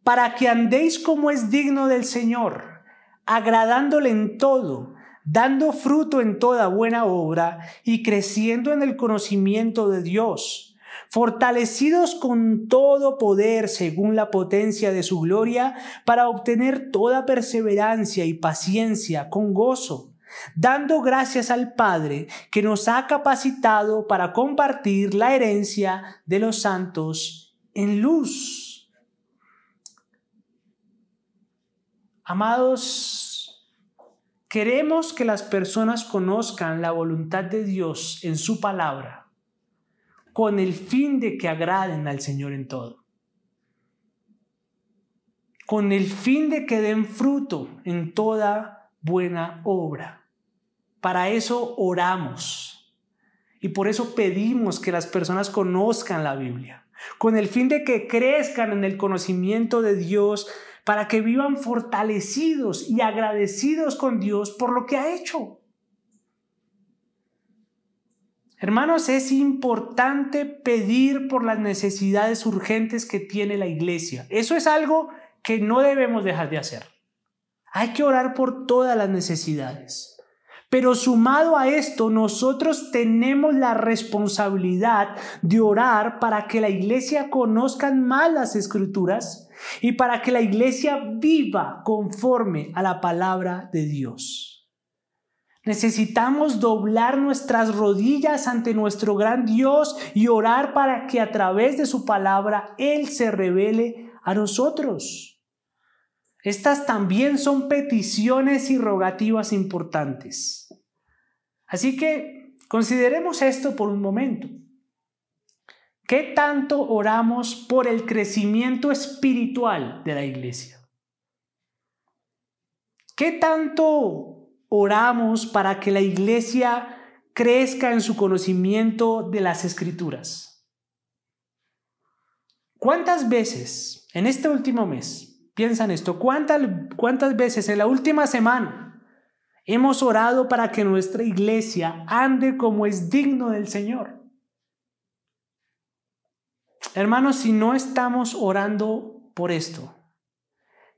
Para que andéis como es digno del Señor, agradándole en todo, dando fruto en toda buena obra y creciendo en el conocimiento de Dios, fortalecidos con todo poder según la potencia de su gloria, para obtener toda perseverancia y paciencia con gozo, dando gracias al Padre que nos ha capacitado para compartir la herencia de los santos en luz. Amados, queremos que las personas conozcan la voluntad de Dios en su palabra, con el fin de que agraden al Señor en todo. Con el fin de que den fruto en toda buena obra. Para eso oramos. Y por eso pedimos que las personas conozcan la Biblia. Con el fin de que crezcan en el conocimiento de Dios, para que vivan fortalecidos y agradecidos con Dios por lo que ha hecho. Hermanos, es importante pedir por las necesidades urgentes que tiene la iglesia. Eso es algo que no debemos dejar de hacer. Hay que orar por todas las necesidades. Pero sumado a esto, nosotros tenemos la responsabilidad de orar para que la iglesia conozca más las Escrituras y para que la iglesia viva conforme a la palabra de Dios. Necesitamos doblar nuestras rodillas ante nuestro gran Dios y orar para que a través de su palabra Él se revele a nosotros. Estas también son peticiones y rogativas importantes. Así que consideremos esto por un momento. ¿Qué tanto oramos por el crecimiento espiritual de la iglesia? ¿Qué tanto oramos para que la iglesia crezca en su conocimiento de las Escrituras? ¿Cuántas veces en este último mes, piensa en esto, cuántas veces en la última semana hemos orado para que nuestra iglesia ande como es digno del Señor? Hermanos, si no estamos orando por esto,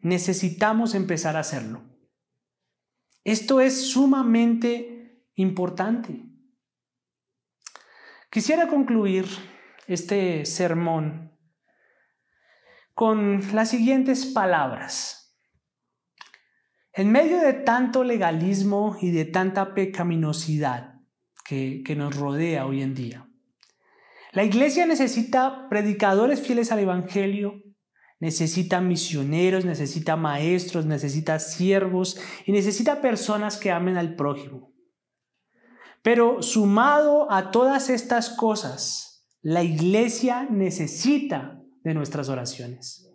necesitamos empezar a hacerlo. Esto es sumamente importante. Quisiera concluir este sermón con las siguientes palabras. En medio de tanto legalismo y de tanta pecaminosidad que nos rodea hoy en día, la iglesia necesita predicadores fieles al Evangelio, necesita misioneros, necesita maestros, necesita siervos y necesita personas que amen al prójimo. Pero sumado a todas estas cosas, la iglesia necesita de nuestras oraciones.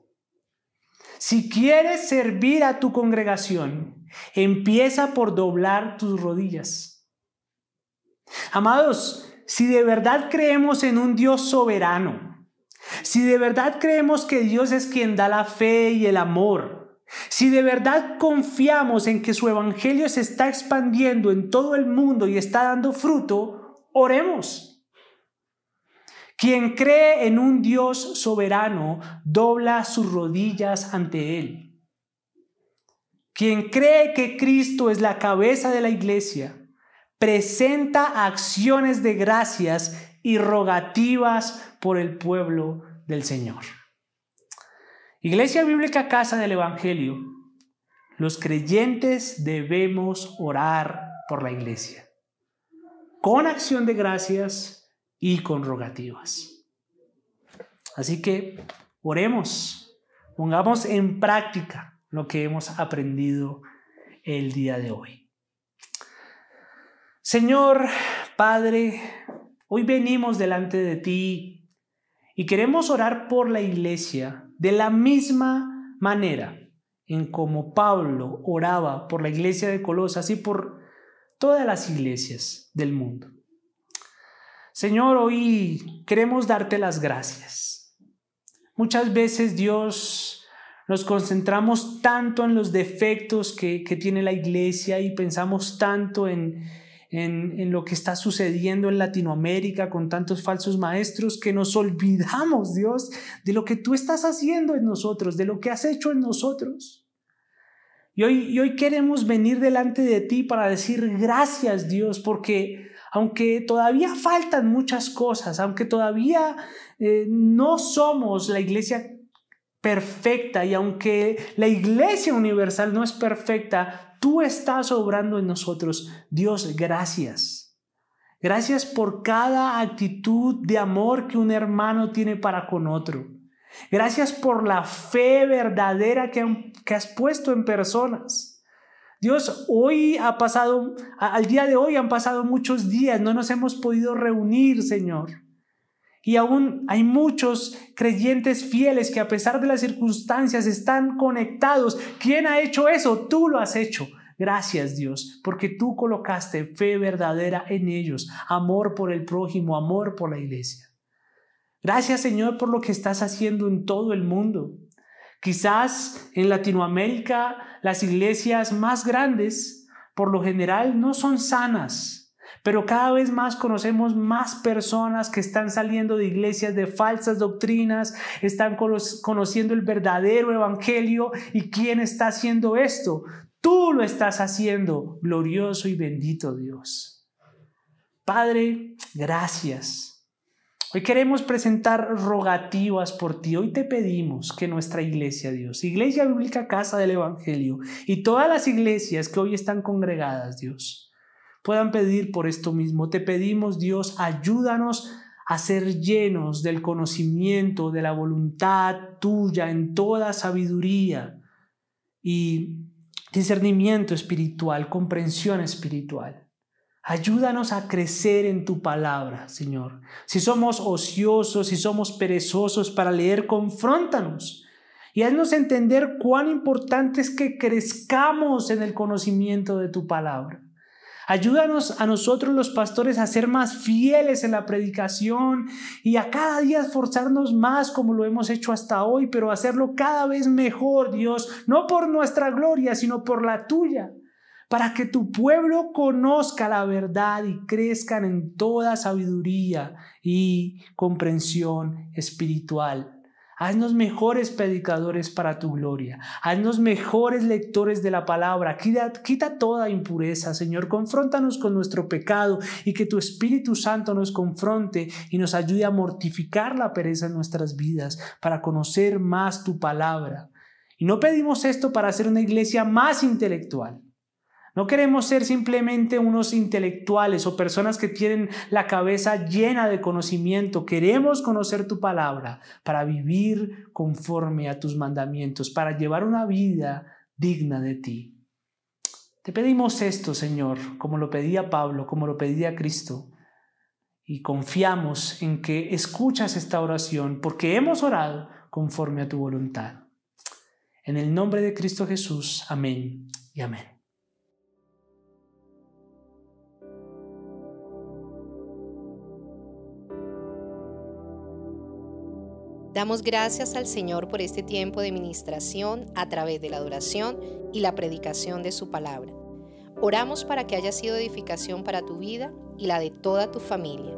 Si quieres servir a tu congregación, empieza por doblar tus rodillas. Amados, si de verdad creemos en un Dios soberano, si de verdad creemos que Dios es quien da la fe y el amor, si de verdad confiamos en que su evangelio se está expandiendo en todo el mundo y está dando fruto, oremos. Quien cree en un Dios soberano dobla sus rodillas ante Él. Quien cree que Cristo es la cabeza de la iglesia, presenta acciones de gracias y rogativas por el pueblo del Señor. Iglesia Bíblica Casa del Evangelio, los creyentes debemos orar por la iglesia, con acción de gracias y con rogativas. Así que oremos, pongamos en práctica lo que hemos aprendido el día de hoy. Señor Padre, hoy venimos delante de ti y queremos orar por la iglesia de la misma manera en como Pablo oraba por la iglesia de Colosas y por todas las iglesias del mundo. Señor, hoy queremos darte las gracias. Muchas veces, Dios, nos concentramos tanto en los defectos que tiene la iglesia y pensamos tanto en lo que está sucediendo en Latinoamérica con tantos falsos maestros que nos olvidamos, Dios, de lo que tú estás haciendo en nosotros, de lo que has hecho en nosotros. Y hoy queremos venir delante de ti para decir gracias, Dios, porque aunque todavía faltan muchas cosas, aunque todavía no somos la iglesia perfecta y aunque la iglesia universal no es perfecta, tú estás obrando en nosotros. Dios, gracias. Gracias por cada actitud de amor que un hermano tiene para con otro. Gracias por la fe verdadera que has puesto en personas. Dios, al día de hoy han pasado muchos días, no nos hemos podido reunir, Señor. Y aún hay muchos creyentes fieles que a pesar de las circunstancias están conectados. ¿Quién ha hecho eso? Tú lo has hecho. Gracias, Dios, porque tú colocaste fe verdadera en ellos, amor por el prójimo, amor por la iglesia. Gracias, Señor, por lo que estás haciendo en todo el mundo. Quizás en Latinoamérica las iglesias más grandes, por lo general, no son sanas. Pero cada vez más conocemos más personas que están saliendo de iglesias de falsas doctrinas, están conociendo el verdadero evangelio. ¿Y quién está haciendo esto? Tú lo estás haciendo, glorioso y bendito Dios. Padre, gracias. Hoy queremos presentar rogativas por ti. Hoy te pedimos que nuestra iglesia, Dios, Iglesia Bíblica Casa del Evangelio y todas las iglesias que hoy están congregadas, Dios, puedan pedir por esto mismo. Te pedimos, Dios, ayúdanos a ser llenos del conocimiento, de la voluntad tuya en toda sabiduría y discernimiento espiritual, comprensión espiritual. Ayúdanos a crecer en tu palabra, Señor. Si somos ociosos, si somos perezosos para leer, confróntanos y haznos entender cuán importante es que crezcamos en el conocimiento de tu palabra. Ayúdanos a nosotros los pastores a ser más fieles en la predicación y a cada día esforzarnos más como lo hemos hecho hasta hoy, pero hacerlo cada vez mejor, Dios, no por nuestra gloria, sino por la tuya, para que tu pueblo conozca la verdad y crezcan en toda sabiduría y comprensión espiritual. Haznos mejores predicadores para tu gloria. Haznos mejores lectores de la palabra. Quita toda impureza, Señor. Confróntanos con nuestro pecado y que tu Espíritu Santo nos confronte y nos ayude a mortificar la pereza en nuestras vidas para conocer más tu palabra. Y no pedimos esto para ser una iglesia más intelectual. No queremos ser simplemente unos intelectuales o personas que tienen la cabeza llena de conocimiento. Queremos conocer tu palabra para vivir conforme a tus mandamientos, para llevar una vida digna de ti. Te pedimos esto, Señor, como lo pedía Pablo, como lo pedía Cristo, y confiamos en que escuchas esta oración porque hemos orado conforme a tu voluntad. En el nombre de Cristo Jesús, amén y amén. Damos gracias al Señor por este tiempo de ministración a través de la adoración y la predicación de su palabra. Oramos para que haya sido edificación para tu vida y la de toda tu familia.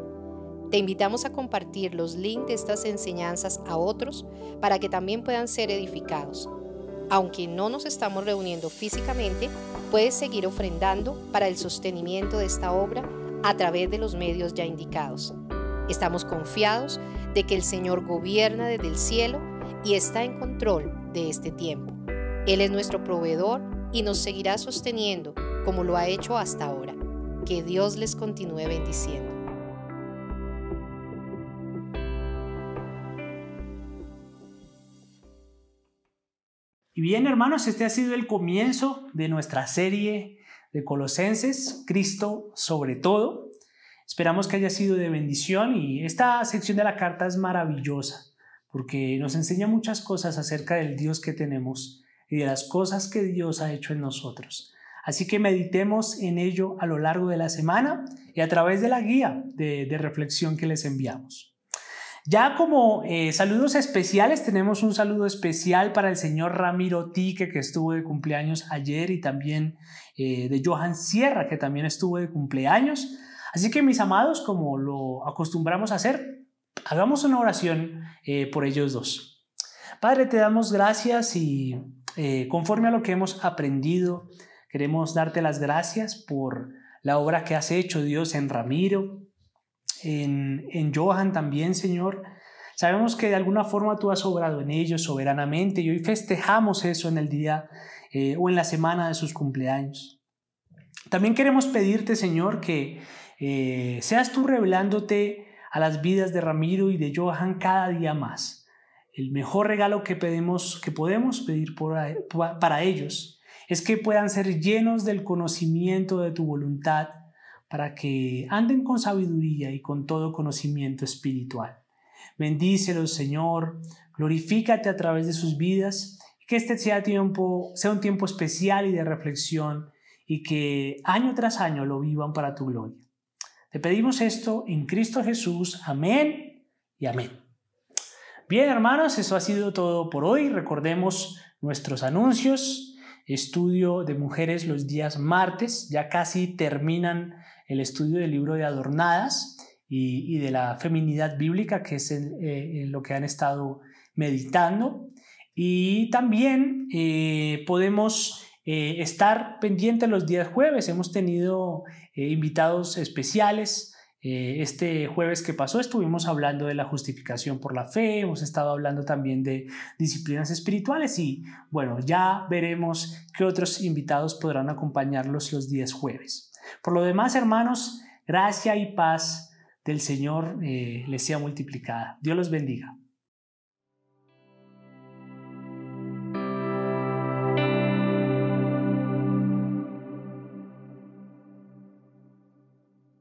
Te invitamos a compartir los links de estas enseñanzas a otros para que también puedan ser edificados. Aunque no nos estamos reuniendo físicamente, puedes seguir ofrendando para el sostenimiento de esta obra a través de los medios ya indicados. Estamos confiados de que el Señor gobierna desde el cielo y está en control de este tiempo. Él es nuestro proveedor y nos seguirá sosteniendo como lo ha hecho hasta ahora. Que Dios les continúe bendiciendo. Y bien, hermanos, este ha sido el comienzo de nuestra serie de Colosenses, Cristo sobre todo. Esperamos que haya sido de bendición y esta sección de la carta es maravillosa porque nos enseña muchas cosas acerca del Dios que tenemos y de las cosas que Dios ha hecho en nosotros. Así que meditemos en ello a lo largo de la semana y a través de la guía de reflexión que les enviamos. Ya como saludos especiales, tenemos un saludo especial para el señor Ramiro Tique, que estuvo de cumpleaños ayer, y también de Johan Sierra, que también estuvo de cumpleaños. Así que, mis amados, como lo acostumbramos a hacer, hagamos una oración por ellos dos. Padre, te damos gracias y conforme a lo que hemos aprendido, queremos darte las gracias por la obra que has hecho, Dios, en Ramiro, en Johan también, Señor. Sabemos que de alguna forma tú has obrado en ellos soberanamente y hoy festejamos eso en el día o en la semana de sus cumpleaños. También queremos pedirte, Señor, que seas tú revelándote a las vidas de Ramiro y de Johan cada día más. El mejor regalo que podemos pedir para ellos es que puedan ser llenos del conocimiento de tu voluntad, para que anden con sabiduría y con todo conocimiento espiritual. Bendícelos, Señor, glorifícate a través de sus vidas, y que este sea un tiempo especial y de reflexión, y que año tras año lo vivan para tu gloria. Te pedimos esto en Cristo Jesús. Amén y amén. Bien, hermanos, eso ha sido todo por hoy. Recordemos nuestros anuncios. Estudio de mujeres los días martes. Ya casi terminan el estudio del libro de Adornadas y de la feminidad bíblica, que es lo que han estado meditando. Y también podemos estar pendientes los días jueves. Hemos tenido invitados especiales. Este jueves que pasó estuvimos hablando de la justificación por la fe, hemos estado hablando también de disciplinas espirituales y bueno, ya veremos qué otros invitados podrán acompañarlos los días jueves. Por lo demás, hermanos, gracia y paz del Señor les sea multiplicada. Dios los bendiga.